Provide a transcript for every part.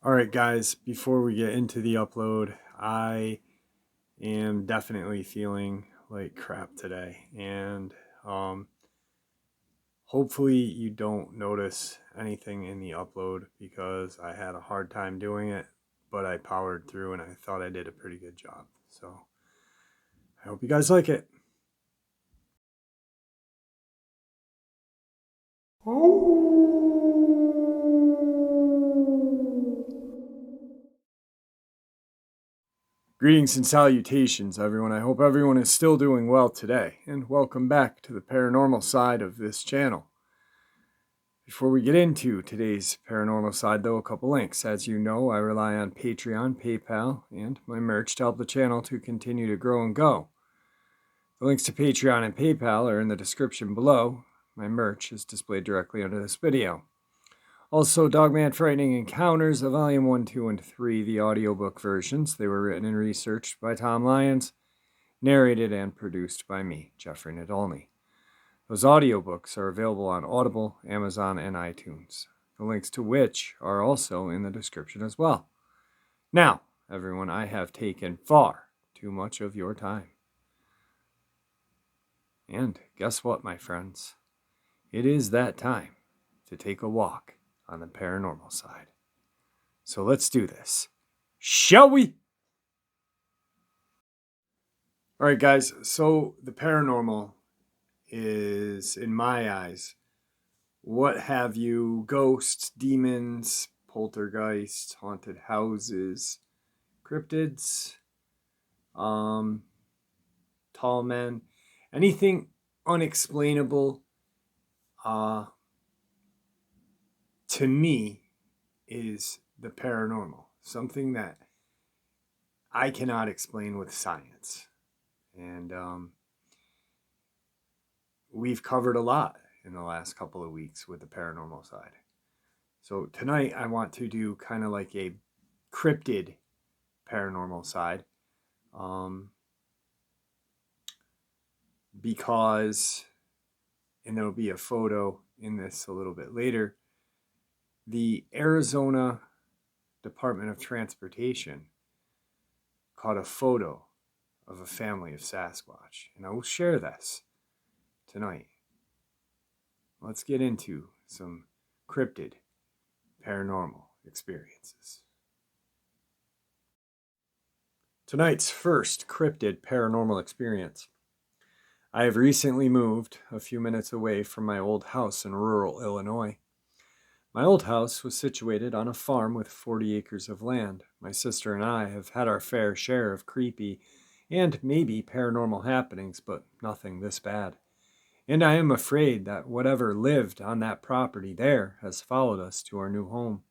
Alright guys, before we get into the upload, I am definitely feeling like crap today, and hopefully you don't notice anything in the upload because I had a hard time doing it, but I powered through and I thought I did a pretty good job. So I hope you guys like it. Greetings and salutations, everyone. I hope everyone is still doing well today, and welcome back to the paranormal side of this channel. Before we get into today's paranormal side, though, a couple links. As you know, I rely on Patreon, PayPal, and my merch to help the channel to continue to grow and go. The links to Patreon and PayPal are in the description below. My merch is displayed directly under this video. Also, Dogman Frightening Encounters, of Volume 1, 2, and 3, the audiobook versions. They were written and researched by Tom Lyons, narrated and produced by me, Jeffrey Nadolny. Those audiobooks are available on Audible, Amazon, and iTunes, the links to which are also in the description as well. Now, everyone, I have taken far too much of your time. And guess what, my friends? It is that time to take a walk on the paranormal side. So let's do this, shall we? All right, guys, so the paranormal is, in my eyes, what have you, ghosts, demons, poltergeists, haunted houses, cryptids, tall men, anything unexplainable, to me, is the paranormal. Something that I cannot explain with science. And we've covered a lot in the last couple of weeks with the paranormal side. So tonight I want to do kind of like a cryptid paranormal side. Because, and there'll be a photo in this a little bit later, the Arizona Department of Transportation caught a photo of a family of Sasquatch, and I will share this tonight. Let's get into some cryptid paranormal experiences. Tonight's first cryptid paranormal experience. I have recently moved a few minutes away from my old house in rural Illinois. My old house was situated on a farm with 40 acres of land. My sister and I have had our fair share of creepy and maybe paranormal happenings, but nothing this bad. And I am afraid that whatever lived on that property there has followed us to our new home.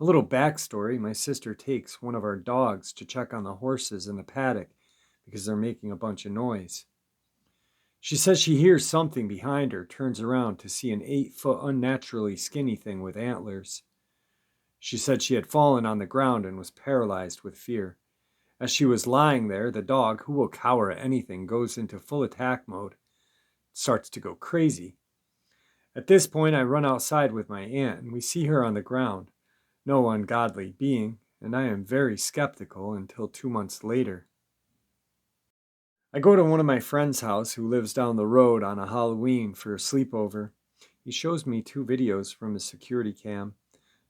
A little backstory, my sister takes one of our dogs to check on the horses in the paddock because they're making a bunch of noise. She says she hears something behind her, turns around to see an 8-foot unnaturally skinny thing with antlers. She said she had fallen on the ground and was paralyzed with fear. As she was lying there, the dog, who will cower at anything, goes into full attack mode, starts to go crazy. At this point, I run outside with my aunt, and we see her on the ground, no ungodly being, and I am very skeptical until 2 months later. I go to one of my friend's house who lives down the road on a Halloween for a sleepover. He shows me 2 videos from his security cam.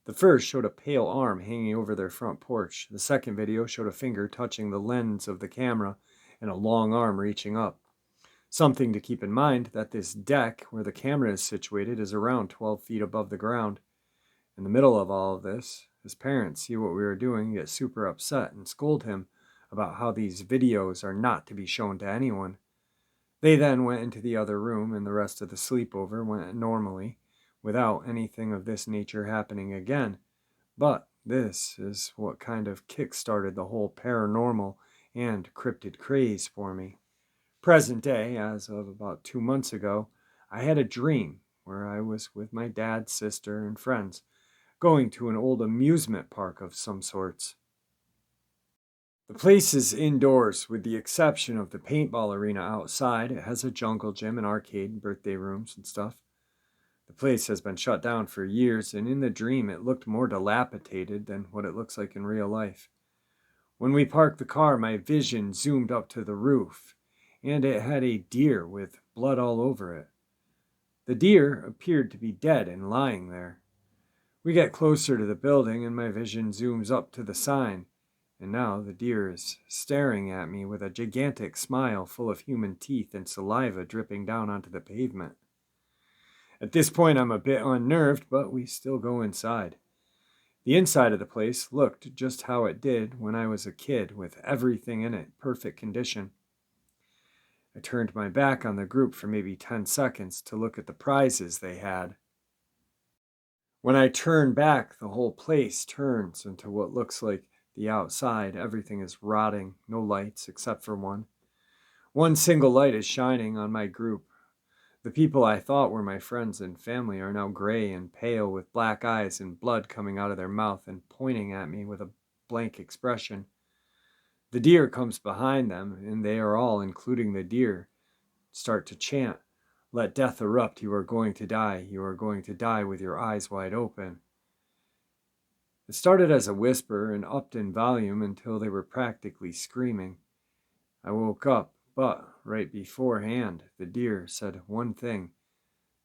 The first showed a pale arm hanging over their front porch. The second video showed a finger touching the lens of the camera and a long arm reaching up. Something to keep in mind that this deck where the camera is situated is around 12 feet above the ground. In the middle of all of this, his parents see what we are doing, get super upset, and scold him about how these videos are not to be shown to anyone. They then went into the other room, and the rest of the sleepover went normally, without anything of this nature happening again. But this is what kind of kick-started the whole paranormal and cryptid craze for me. Present day, as of about 2 months ago, I had a dream where I was with my dad, sister, and friends, going to an old amusement park of some sorts. The place is indoors with the exception of the paintball arena outside. It has a jungle gym and arcade and birthday rooms and stuff. The place has been shut down for years, and in the dream it looked more dilapidated than what it looks like in real life. When we parked the car, my vision zoomed up to the roof, and it had a deer with blood all over it. The deer appeared to be dead and lying there. We get closer to the building, and my vision zooms up to the sign, and now the deer is staring at me with a gigantic smile full of human teeth and saliva dripping down onto the pavement. At this point, I'm a bit unnerved, but we still go inside. The inside of the place looked just how it did when I was a kid, with everything in it perfect condition. I turned my back on the group for maybe 10 seconds to look at the prizes they had. When I turn back, the whole place turns into what looks like the outside. Everything is rotting, no lights except for one. One single light is shining on my group. The people I thought were my friends and family are now gray and pale with black eyes and blood coming out of their mouth and pointing at me with a blank expression. The deer comes behind them, and they are all, including the deer, start to chant, "Let death erupt, you are going to die, you are going to die with your eyes wide open." It started as a whisper and upped in volume until they were practically screaming. I woke up. But right beforehand, the deer said one thing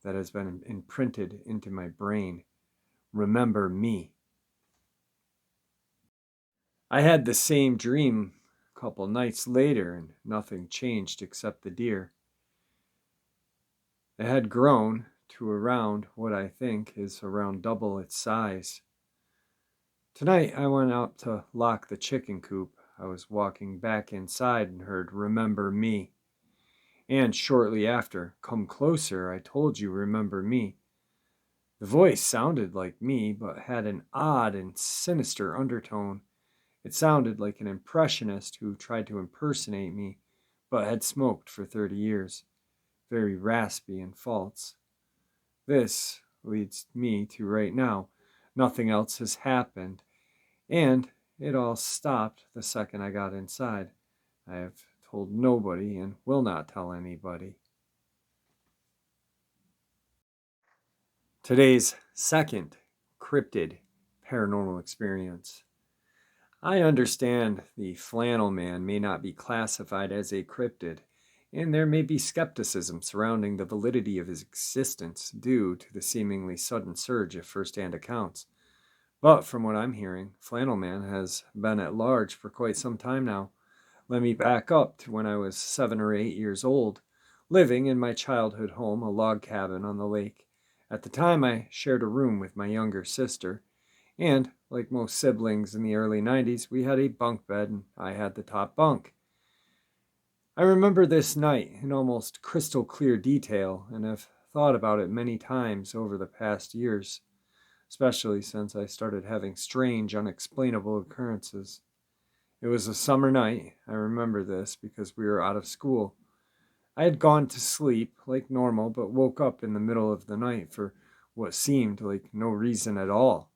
that has been imprinted into my brain: remember me. I had the same dream a couple nights later, and nothing changed except the deer. It had grown to around what I think is around double its size. Tonight I went out to lock the chicken coop. I was walking back inside and heard "remember me." And shortly after, "Come closer, I told you, remember me." The voice sounded like me, but had an odd and sinister undertone. It sounded like an impressionist who tried to impersonate me, but had smoked for 30 years. Very raspy and false. This leads me to right now. Nothing else has happened, and it all stopped the second I got inside. I have told nobody and will not tell anybody. Today's second cryptid paranormal experience. I understand the flannel man may not be classified as a cryptid, and there may be skepticism surrounding the validity of his existence due to the seemingly sudden surge of first-hand accounts. But from what I'm hearing, flannel man has been at large for quite some time now. Let me back up to when I was 7 or 8 years old, living in my childhood home, a log cabin on the lake. At the time, I shared a room with my younger sister, and, like most siblings in the early 90s, we had a bunk bed and I had the top bunk. I remember this night in almost crystal clear detail and have thought about it many times over the past years, especially since I started having strange, unexplainable occurrences. It was a summer night. I remember this because we were out of school. I had gone to sleep like normal, but woke up in the middle of the night for what seemed like no reason at all.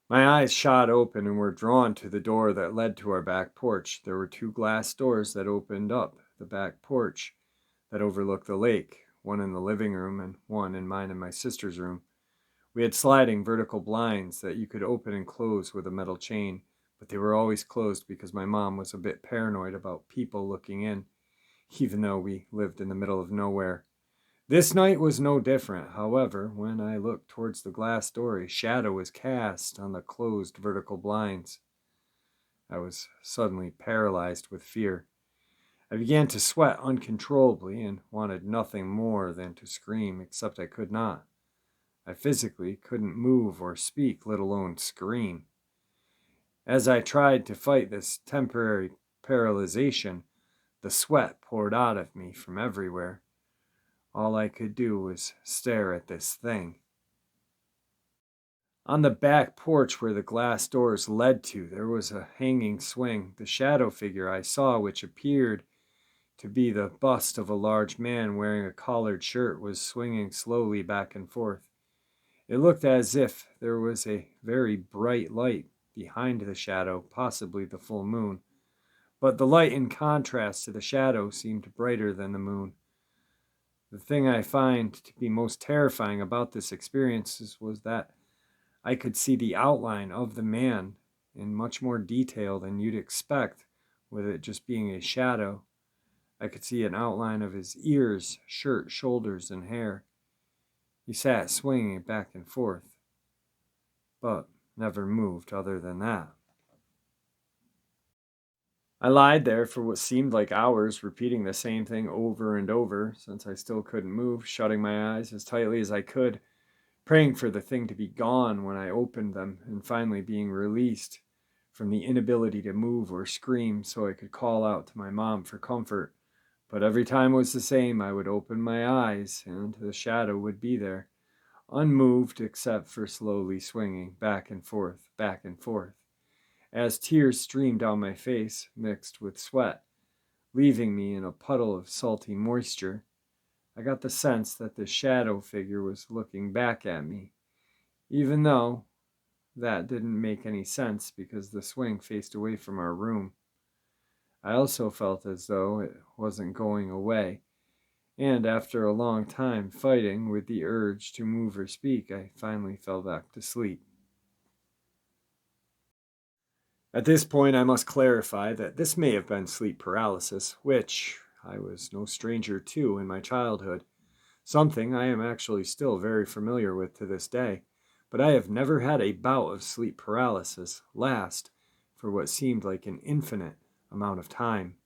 My eyes shot open and were drawn to the door that led to our back porch. There were 2 glass doors that opened up the back porch that overlooked the lake, one in the living room and one in mine and my sister's room. We had sliding vertical blinds that you could open and close with a metal chain, but they were always closed because my mom was a bit paranoid about people looking in, even though we lived in the middle of nowhere. This night was no different. However, when I looked towards the glass door, a shadow was cast on the closed vertical blinds. I was suddenly paralyzed with fear. I began to sweat uncontrollably and wanted nothing more than to scream, except I could not. I physically couldn't move or speak, let alone scream. As I tried to fight this temporary paralyzation, the sweat poured out of me from everywhere. All I could do was stare at this thing. On the back porch where the glass doors led to, there was a hanging swing. The shadow figure I saw, which appeared to be the bust of a large man wearing a collared shirt, was swinging slowly back and forth. It looked as if there was a very bright light behind the shadow, possibly the full moon. But the light, in contrast to the shadow, seemed brighter than the moon. The thing I find to be most terrifying about this experience was that I could see the outline of the man in much more detail than you'd expect with it just being a shadow. I could see an outline of his ears, shirt, shoulders, and hair. He sat swinging back and forth, but never moved other than that. I lied there for what seemed like hours, repeating the same thing over and over, since I still couldn't move, shutting my eyes as tightly as I could, praying for the thing to be gone when I opened them, and finally being released from the inability to move or scream so I could call out to my mom for comfort. But every time was the same. I would open my eyes, and the shadow would be there, unmoved except for slowly swinging back and forth, as tears streamed down my face, mixed with sweat, leaving me in a puddle of salty moisture. I got the sense that the shadow figure was looking back at me, even though that didn't make any sense because the swing faced away from our room. I also felt as though it wasn't going away, and after a long time fighting with the urge to move or speak, I finally fell back to sleep. At this point, I must clarify that this may have been sleep paralysis, which I was no stranger to in my childhood, something I am actually still very familiar with to this day, but I have never had a bout of sleep paralysis last for what seemed like an infinite amount of time.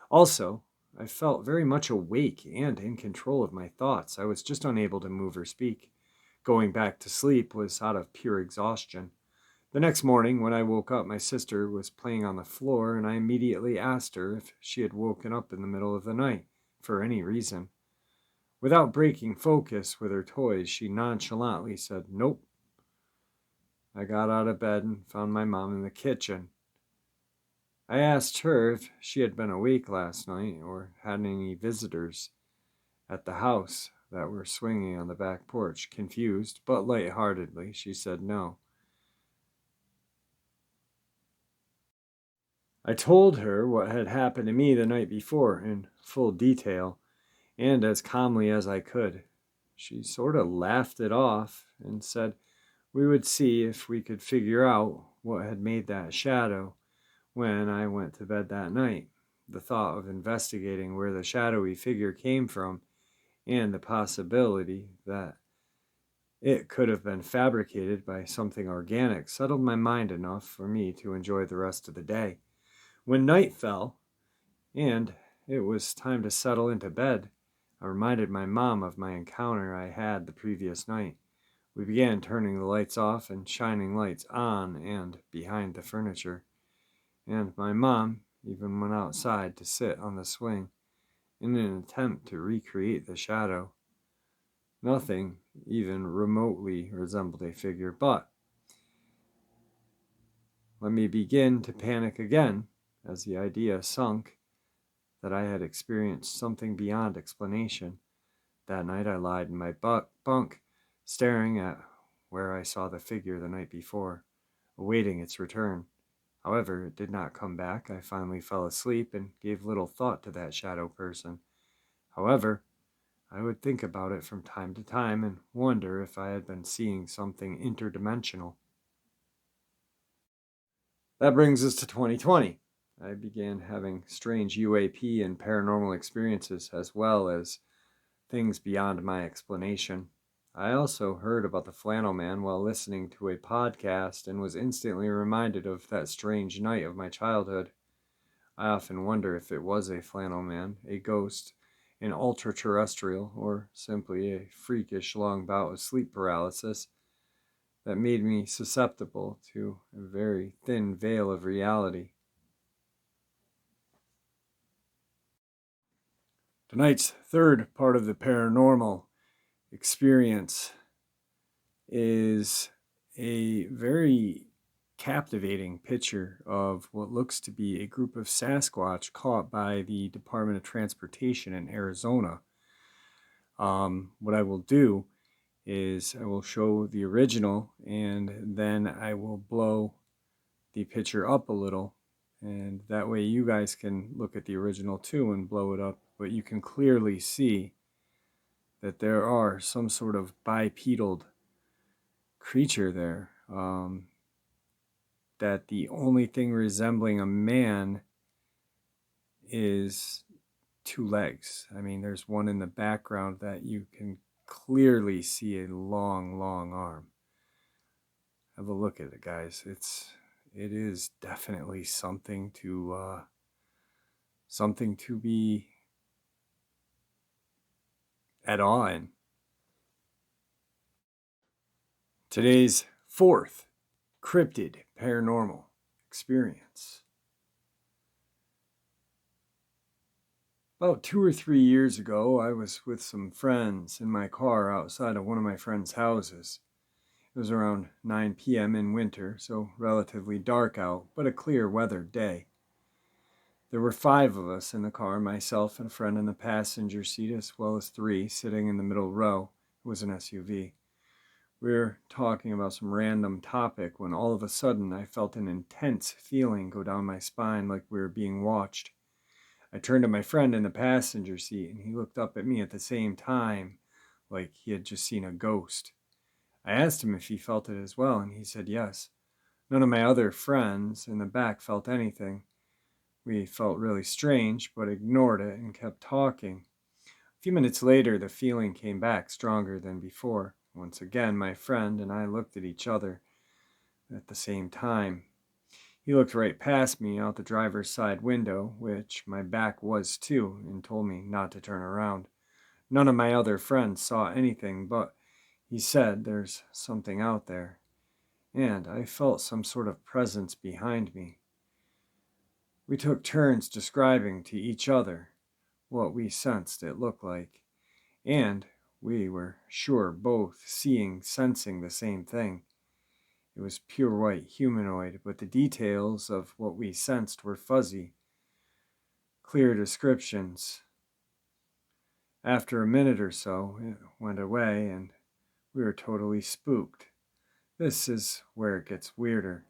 Also, I felt very much awake and in control of my thoughts. I was just unable to move or speak. Going back to sleep was out of pure exhaustion. The next morning, when I woke up, my sister was playing on the floor, and I immediately asked her if she had woken up in the middle of the night for any reason. Without breaking focus with her toys, she nonchalantly said, "Nope." I got out of bed and found my mom in the kitchen. I asked her if she had been awake last night or had any visitors at the house that were swinging on the back porch. Confused, but lightheartedly, she said no. I told her what had happened to me the night before in full detail and as calmly as I could. She sort of laughed it off and said we would see if we could figure out what had made that shadow when I went to bed that night. The thought of investigating where the shadowy figure came from and the possibility that it could have been fabricated by something organic settled my mind enough for me to enjoy the rest of the day. When night fell, and it was time to settle into bed, I reminded my mom of my encounter I had the previous night. We began turning the lights off and shining lights on and behind the furniture, and my mom even went outside to sit on the swing in an attempt to recreate the shadow. Nothing even remotely resembled a figure, but let me begin to panic again as the idea sunk that I had experienced something beyond explanation. That night I lied in my bunk, staring at where I saw the figure the night before, awaiting its return. However, it did not come back. I finally fell asleep and gave little thought to that shadow person. However, I would think about it from time to time and wonder if I had been seeing something interdimensional. That brings us to 2020. I began having strange UAP and paranormal experiences as well as things beyond my explanation. I also heard about the flannel man while listening to a podcast and was instantly reminded of that strange night of my childhood. I often wonder if it was a flannel man, a ghost, an ultra-terrestrial, or simply a freakish long bout of sleep paralysis that made me susceptible to a very thin veil of reality. Tonight's third part of the paranormal experience is a very captivating picture of what looks to be a group of Sasquatch caught by the Department of Transportation in Arizona. What I will do is I will show the original and then I will blow the picture up a little, and that way you guys can look at the original too and blow it up, but you can clearly see that there are some sort of bipedal creature there, that the only thing resembling a man is two legs. I mean, there's one in the background that you can clearly see a long, long arm. Have a look at it, guys. It is definitely something to be at awe in. Today's fourth cryptid paranormal experience. About 2 or 3 years ago, I was with some friends in my car outside of one of my friends' houses. It was around 9 p.m. in winter, so relatively dark out, but a clear weathered day. There were 5 of us in the car, myself and a friend in the passenger seat, as well as 3 sitting in the middle row. It was an SUV. We were talking about some random topic when all of a sudden I felt an intense feeling go down my spine like we were being watched. I turned to my friend in the passenger seat and he looked up at me at the same time like he had just seen a ghost. I asked him if he felt it as well and he said yes. None of my other friends in the back felt anything. We felt really strange but ignored it and kept talking. A few minutes later the feeling came back stronger than before. Once again my friend and I looked at each other at the same time. He looked right past me out the driver's side window, which my back was to, and told me not to turn around. None of my other friends saw anything, but he said there's something out there, and I felt some sort of presence behind me. We took turns describing to each other what we sensed it looked like, and we were sure both sensing the same thing. It was pure white humanoid, but the details of what we sensed were fuzzy. Clear descriptions. After a minute or so, it went away and we were totally spooked. This is where it gets weirder.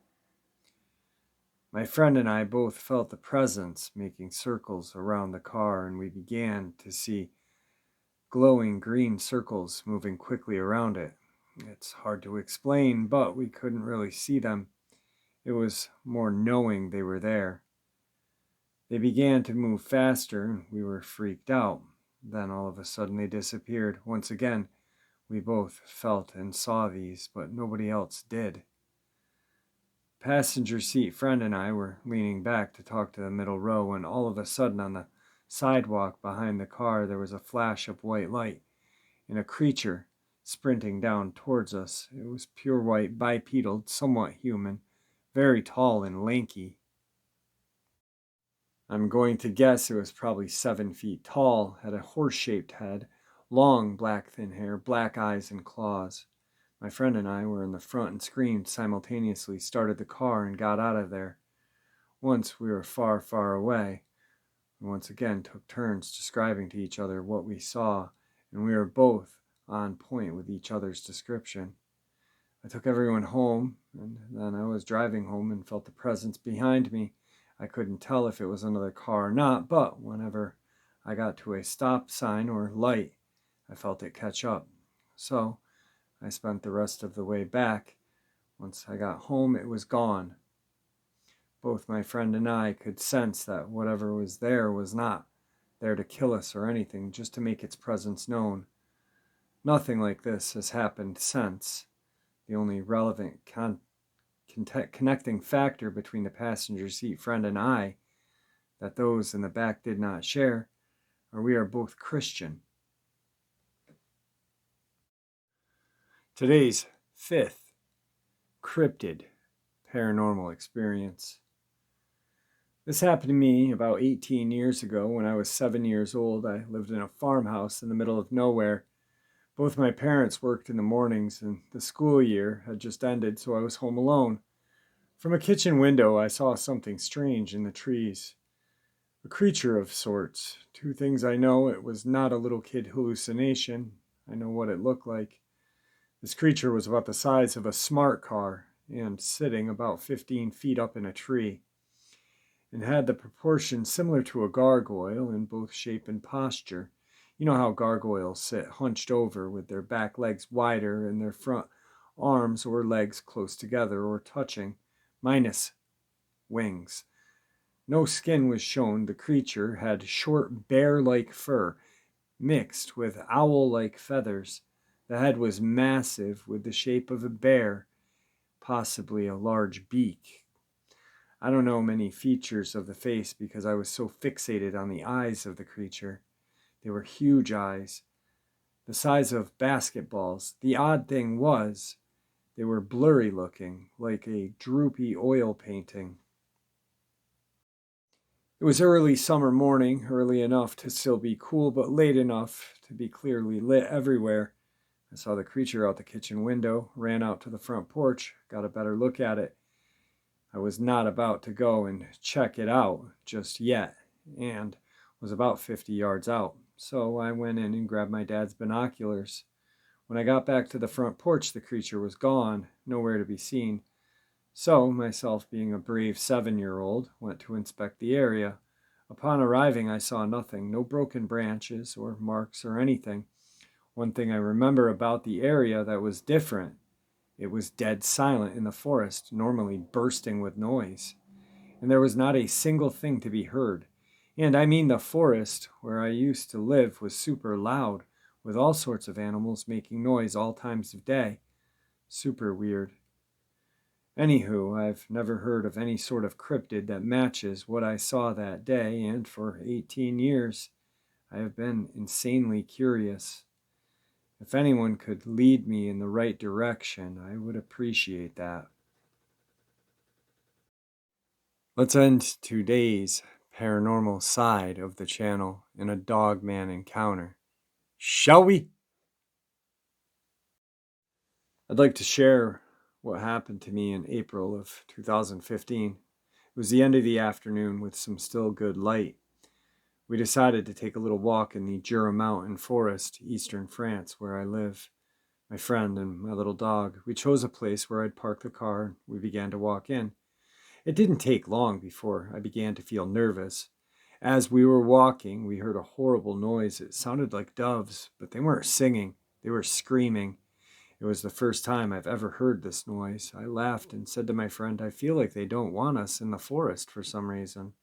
My friend and I both felt the presence making circles around the car, and we began to see glowing green circles moving quickly around it. It's hard to explain, but we couldn't really see them. It was more knowing they were there. They began to move faster, and we were freaked out. Then all of a sudden they disappeared. Once again, we both felt and saw these, but nobody else did. Passenger seat friend and I were leaning back to talk to the middle row when all of a sudden on the sidewalk behind the car there was a flash of white light and a creature sprinting down towards us. It was pure white, bipedal, somewhat human, very tall and lanky. I'm going to guess it was probably 7 feet tall, had a horse-shaped head, long black thin hair, black eyes and claws. My friend and I were in the front and screamed simultaneously, started the car and got out of there. Once we were far, far away, and once again took turns describing to each other what we saw, and we were both on point with each other's description. I took everyone home, and then I was driving home and felt the presence behind me. I couldn't tell if it was another car or not, but whenever I got to a stop sign or light, I felt it catch up. So I spent the rest of the way back. Once I got home, it was gone. Both my friend and I could sense that whatever was there was not there to kill us or anything, just to make its presence known. Nothing like this has happened since. The only relevant connecting factor between the passenger seat friend and I that those in the back did not share are we are both Christian. Today's fifth cryptid paranormal experience. This happened to me about 18 years ago when I was 7 years old. I lived in a farmhouse in the middle of nowhere. Both my parents worked in the mornings and the school year had just ended, so I was home alone. From a kitchen window, I saw something strange in the trees. A creature of sorts. 2 things I know: it was not a little kid hallucination. I know what it looked like. This creature was about the size of a smart car and sitting about 15 feet up in a tree, and had the proportions similar to a gargoyle in both shape and posture. You know how gargoyles sit hunched over with their back legs wider and their front arms or legs close together or touching, minus wings. No skin was shown. The creature had short bear-like fur mixed with owl-like feathers. The head was massive with the shape of a bear, possibly a large beak. I don't know many features of the face because I was so fixated on the eyes of the creature. They were huge eyes, the size of basketballs. The odd thing was, they were blurry looking, like a droopy oil painting. It was early summer morning, early enough to still be cool, but late enough to be clearly lit everywhere. I saw the creature out the kitchen window, ran out to the front porch, got a better look at it. I was not about to go and check it out just yet, and was about 50 yards out. So I went in and grabbed my dad's binoculars. When I got back to the front porch, the creature was gone, nowhere to be seen. So, myself being a brave 7-year-old, went to inspect the area. Upon arriving, I saw nothing, no broken branches or marks or anything. One thing I remember about the area that was different, it was dead silent in the forest, normally bursting with noise. And there was not a single thing to be heard. And I mean the forest where I used to live was super loud, with all sorts of animals making noise all times of day. Super weird. Anywho, I've never heard of any sort of cryptid that matches what I saw that day, and for 18 years, I have been insanely curious. If anyone could lead me in the right direction, I would appreciate that. Let's end today's paranormal side of the channel in a Dogman encounter. Shall we? I'd like to share what happened to me in April of 2015. It was the end of the afternoon with some still good light. We decided to take a little walk in the Jura Mountain forest, eastern France, where I live. My friend and my little dog. We chose a place where I'd park the car and we began to walk in. It didn't take long before I began to feel nervous. As we were walking, we heard a horrible noise. It sounded like doves, but they weren't singing. They were screaming. It was the first time I've ever heard this noise. I laughed and said to my friend, I feel like they don't want us in the forest for some reason.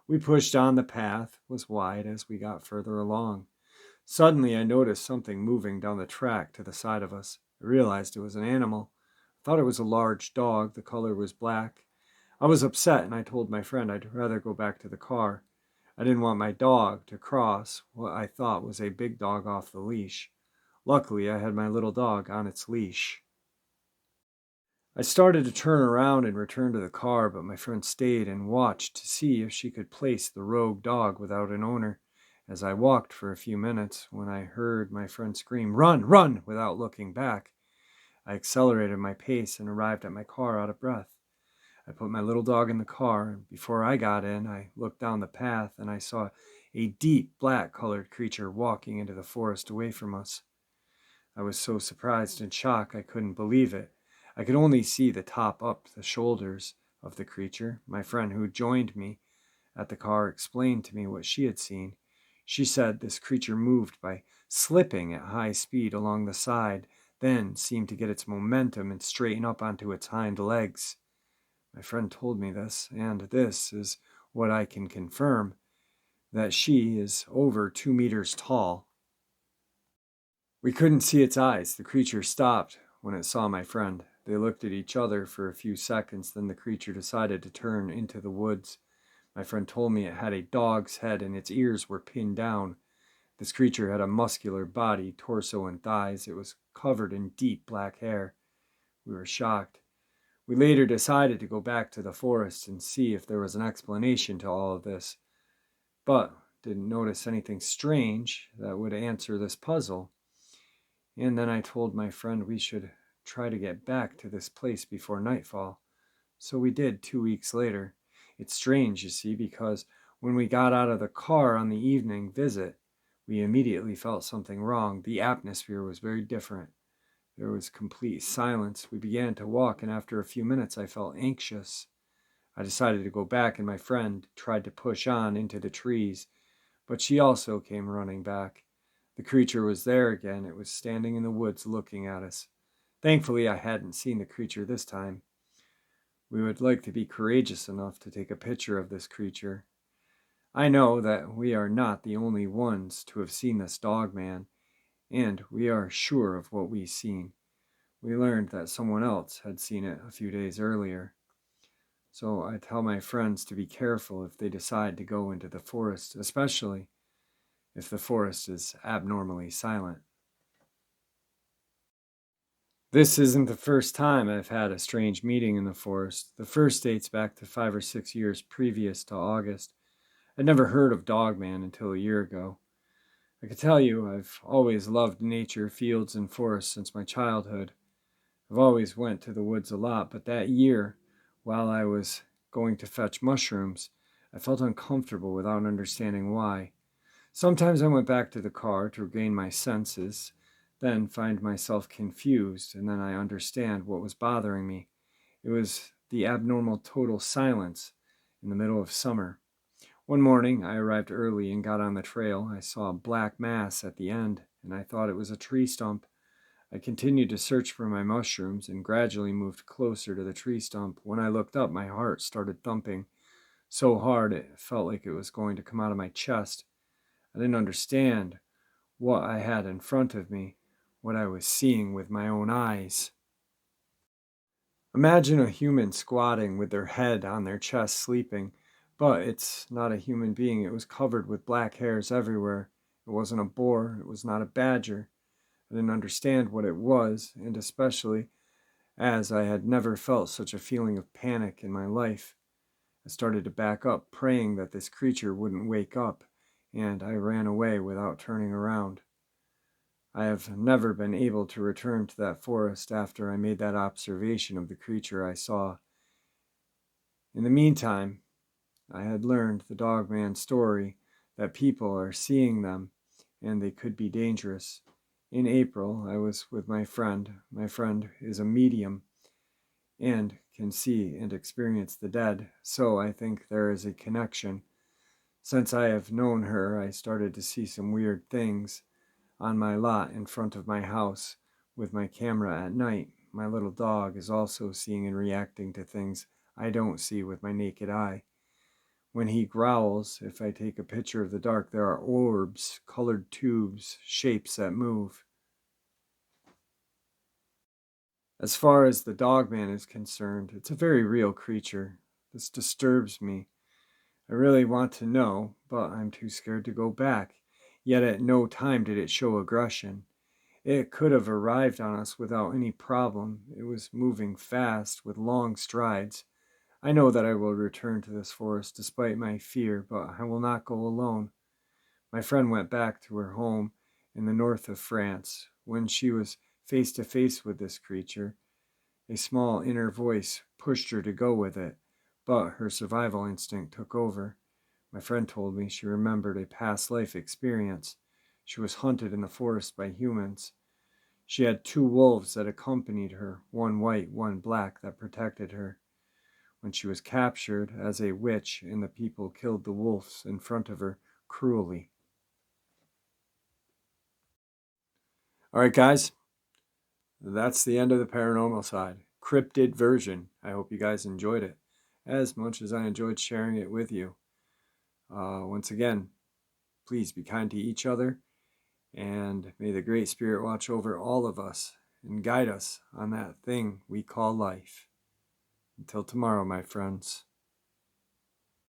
We pushed on. The path was wide as we got further along. Suddenly, I noticed something moving down the track to the side of us. I realized it was an animal. I thought it was a large dog. The color was black. I was upset and I told my friend I'd rather go back to the car. I didn't want my dog to cross what I thought was a big dog off the leash. Luckily, I had my little dog on its leash. I started to turn around and return to the car, but my friend stayed and watched to see if she could place the rogue dog without an owner. As I walked for a few minutes, when I heard my friend scream, "Run, run!" without looking back, I accelerated my pace and arrived at my car out of breath. I put my little dog in the car, and before I got in, I looked down the path and I saw a deep black-colored creature walking into the forest away from us. I was so surprised and shocked I couldn't believe it. I could only see the top up the shoulders of the creature. My friend who joined me at the car explained to me what she had seen. She said this creature moved by slipping at high speed along the side, then seemed to get its momentum and straighten up onto its hind legs. My friend told me this, and this is what I can confirm, that she is over 2 meters tall. We couldn't see its eyes. The creature stopped when it saw my friend. They looked at each other for a few seconds, then the creature decided to turn into the woods. My friend told me it had a dog's head and its ears were pinned down. This creature had a muscular body, torso and thighs. It was covered in deep black hair. We were shocked. We later decided to go back to the forest and see if there was an explanation to all of this, but didn't notice anything strange that would answer this puzzle. And then I told my friend we should try to get back to this place before nightfall. So we did 2 weeks later. It's strange, you see, because when we got out of the car on the evening visit, we immediately felt something wrong. The atmosphere was very different. There was complete silence. We began to walk, and after a few minutes I felt anxious. I decided to go back, and my friend tried to push on into the trees, but she also came running back. The creature was there again. It was standing in the woods looking at us. Thankfully, I hadn't seen the creature this time. We would like to be courageous enough to take a picture of this creature. I know that we are not the only ones to have seen this Dogman, and we are sure of what we've seen. We learned that someone else had seen it a few days earlier. So I tell my friends to be careful if they decide to go into the forest, especially if the forest is abnormally silent. This isn't the first time I've had a strange meeting in the forest. The first dates back to 5 or 6 years previous to August. I'd never heard of Dogman until a year ago. I can tell you I've always loved nature, fields, and forests since my childhood. I've always went to the woods a lot, but that year, while I was going to fetch mushrooms, I felt uncomfortable without understanding why. Sometimes I went back to the car to regain my senses, then find myself confused, and then I understand what was bothering me. It was the abnormal total silence in the middle of summer. One morning, I arrived early and got on the trail. I saw a black mass at the end, and I thought it was a tree stump. I continued to search for my mushrooms and gradually moved closer to the tree stump. When I looked up, my heart started thumping so hard it felt like it was going to come out of my chest. I didn't understand what I had in front of me, what I was seeing with my own eyes. Imagine a human squatting with their head on their chest sleeping, but it's not a human being. It was covered with black hairs everywhere. It wasn't a boar. It was not a badger. I didn't understand what it was, and especially as I had never felt such a feeling of panic in my life. I started to back up, praying that this creature wouldn't wake up, and I ran away without turning around. I have never been able to return to that forest after I made that observation of the creature I saw. In the meantime, I had learned the Dogman story, that people are seeing them and they could be dangerous. In April, I was with my friend. My friend is a medium and can see and experience the dead, so I think there is a connection. Since I have known her, I started to see some weird things on my lot in front of my house with my camera at night. My little dog is also seeing and reacting to things I don't see with my naked eye. When he growls, if I take a picture of the dark, there are orbs, colored tubes, shapes that move. As far as the Dogman is concerned, it's a very real creature. This disturbs me. I really want to know, but I'm too scared to go back. Yet at no time did it show aggression. It could have arrived on us without any problem. It was moving fast, with long strides. I know that I will return to this forest despite my fear, but I will not go alone. My friend went back to her home in the north of France. When she was face to face with this creature, a small inner voice pushed her to go with it, but her survival instinct took over. My friend told me she remembered a past life experience. She was hunted in the forest by humans. She had 2 wolves that accompanied her, one white, one black, that protected her. When she was captured as a witch, and the people killed the wolves in front of her cruelly. All right, guys, that's the end of the paranormal side. Cryptid version. I hope you guys enjoyed it as much as I enjoyed sharing it with you. Once again, please be kind to each other, and may the Great Spirit watch over all of us and guide us on that thing we call life. Until tomorrow, my friends.